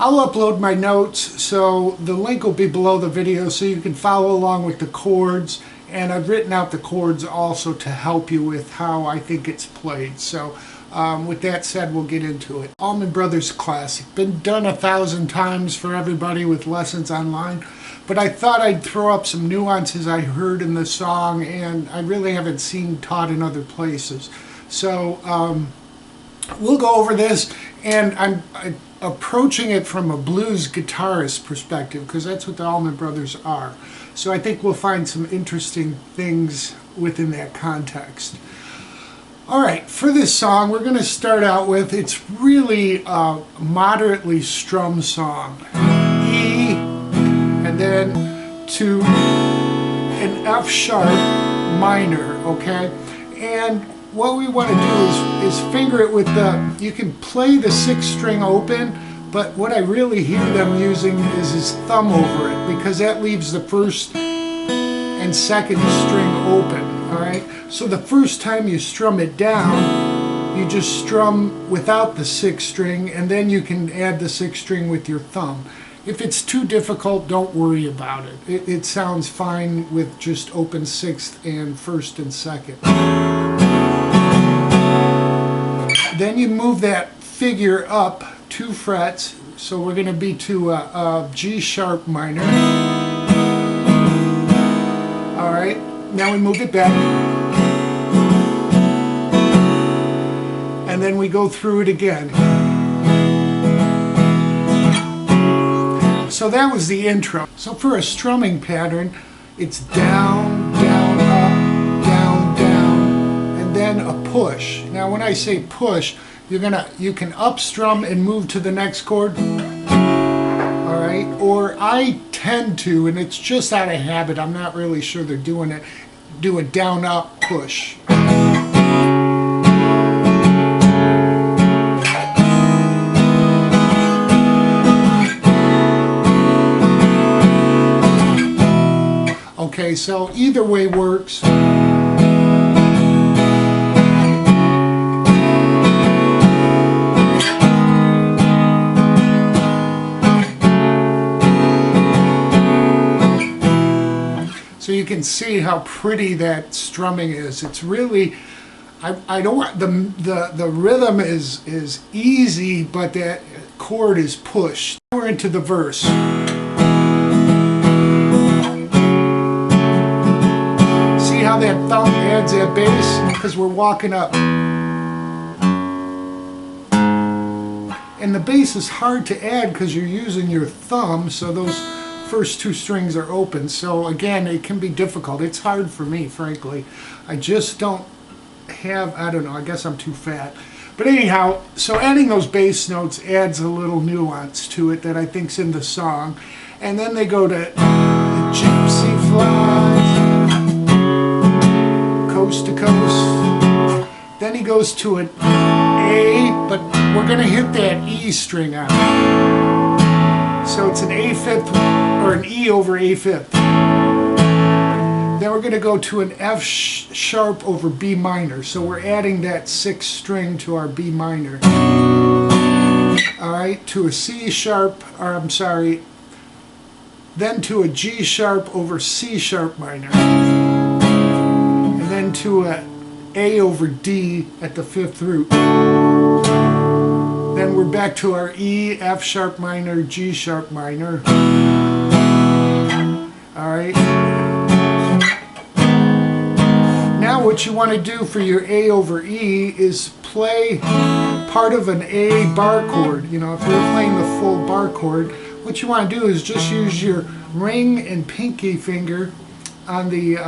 I'll upload my notes, so the link will be below the video so you can follow along with the chords, and I've written out the chords also to help you with how I think it's played. So with that said, we'll get into it. Allman Brothers classic, been done 1,000 times for everybody with lessons online, but I thought I'd throw up some nuances I heard in the song and I really haven't seen taught in other places. So we'll go over this, and I'm approaching it from a blues guitarist perspective because that's what the Allman Brothers are. So I think we'll find some interesting things within that context. Alright, for this song we're going to start out with, it's really a moderately strummed song. E, and then to an F sharp minor, okay? And what we want to do is finger it with the, you can play the 6th string open, but what I really hear them using is his thumb over it, because that leaves the 1st and 2nd string open, alright? So the first time you strum it down, you just strum without the 6th string, and then you can add the 6th string with your thumb. If it's too difficult, don't worry about it. It sounds fine with just open 6th and 1st and 2nd. Then you move that figure up 2 frets, so we're going to be to a G sharp minor. Alright, now we move it back. And then we go through it again. So that was the intro. So for a strumming pattern, it's down, down, up, down, down, and then a push. Now when I say push, you can up strum and move to the next chord. Alright, or I tend to, and it's just out of habit, I'm not really sure they're doing it, do a down up push. Okay, so either way works. So you can see how pretty that strumming is. It's really, I don't want, the rhythm is easy, but that chord is pushed. We're into the verse. See how that thumb adds that bass? Because we're walking up. And the bass is hard to add because you're using your thumb, so those first 2 strings are open. So again, it can be difficult. It's hard for me, frankly. I just don't have, I don't know, I guess I'm too fat. But anyhow, so adding those bass notes adds a little nuance to it that I think's in the song. And then they go to the gypsy flies, coast to coast. Then he goes to an A, but we're going to hit that E string on it. So it's an A-fifth, or an E over A-fifth. Then we're going to go to an F sharp over B minor. So we're adding that 6th string to our B minor. Alright, to a C sharp, or I'm sorry, then to a G sharp over C sharp minor. And then to a over D at the 5th root. Then we're back to our E, F sharp minor, G sharp minor. Alright. Now what you want to do for your A over E is play part of an A bar chord. You know, if you're playing the full bar chord, what you want to do is just use your ring and pinky finger on the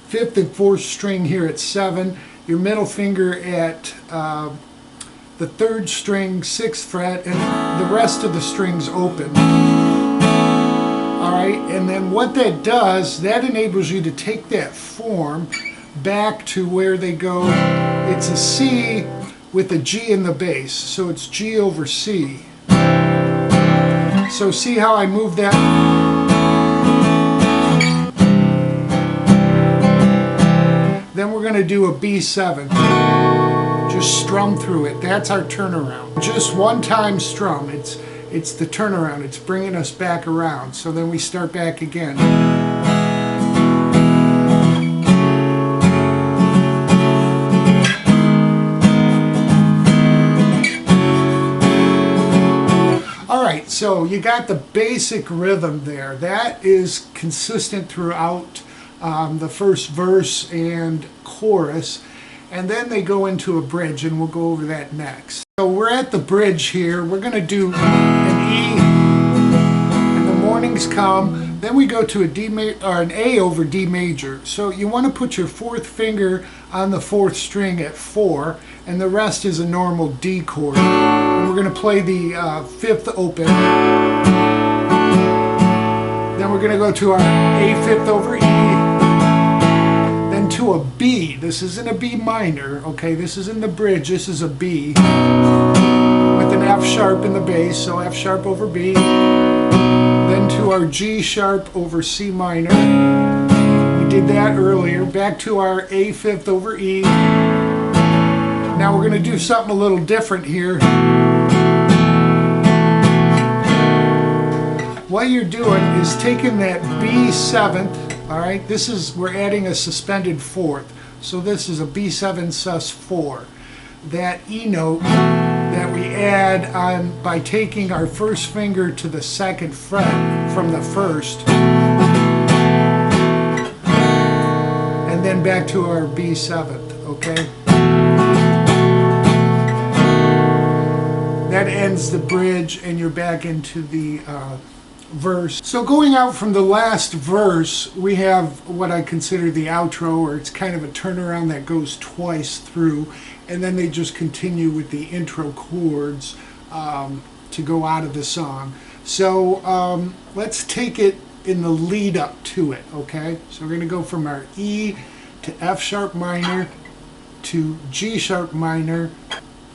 5th and 4th string here at 7, your middle finger at the 3rd string, 6th fret, and the rest of the strings open. Alright, and then what that does, that enables you to take that form back to where they go. It's a C with a G in the bass, so it's G over C. So see how I move that? Then we're going to do a B7. Just strum through it. That's our turnaround. Just one time strum. It's the turnaround. It's bringing us back around. So then we start back again. Alright, so you got the basic rhythm there. That is consistent throughout the first verse and chorus. And then they go into a bridge, and we'll go over that next. So we're at the bridge here. We're going to do an E, and the mornings come. Then we go to an A over D major. So you want to put your fourth finger on the fourth string at 4, and the rest is a normal D chord. And we're going to play the fifth open. Then we're going to go to our A fifth over E. To a B. This isn't a B minor, okay? This is in the bridge. This is a B with an F sharp in the bass, so F sharp over B. Then to our G sharp over C minor. We did that earlier. Back to our A fifth over E. Now we're going to do something a little different here. What you're doing is taking that B seventh. Alright, we're adding a suspended fourth. So this is a B7 sus4. That E note that we add on by taking our first finger to the second fret from the first. And then back to our B7th, okay? That ends the bridge, and you're back into the verse. So going out from the last verse, we have what I consider the outro, or it's kind of a turnaround that goes twice through, and then they just continue with the intro chords to go out of the song. So let's take it in the lead up to it, okay? So we're going to go from our E to F sharp minor to G sharp minor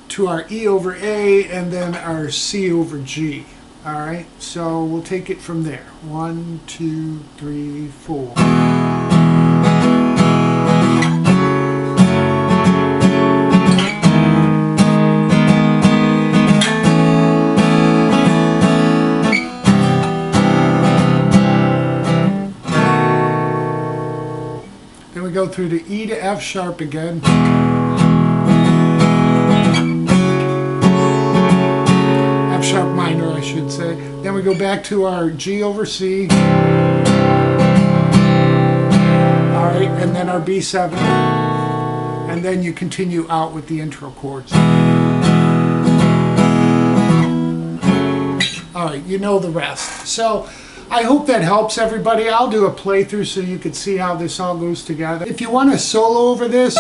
to our E over A, and then our C over G. Alright, so we'll take it from there. 1, 2, 3, 4. Then we go through the E to F sharp again. F sharp minor, I should say. Then we go back to our G over C. Alright, and then our B7. And then you continue out with the intro chords. Alright, you know the rest. So, I hope that helps everybody. I'll do a playthrough so you can see how this all goes together. If you want to solo over this,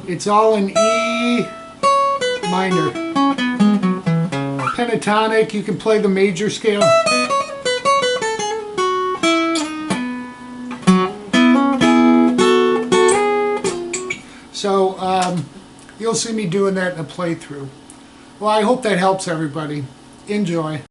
it's all in E minor. Pentatonic, you can play the major scale. So you'll see me doing that in a playthrough. Well, I hope that helps everybody. Enjoy.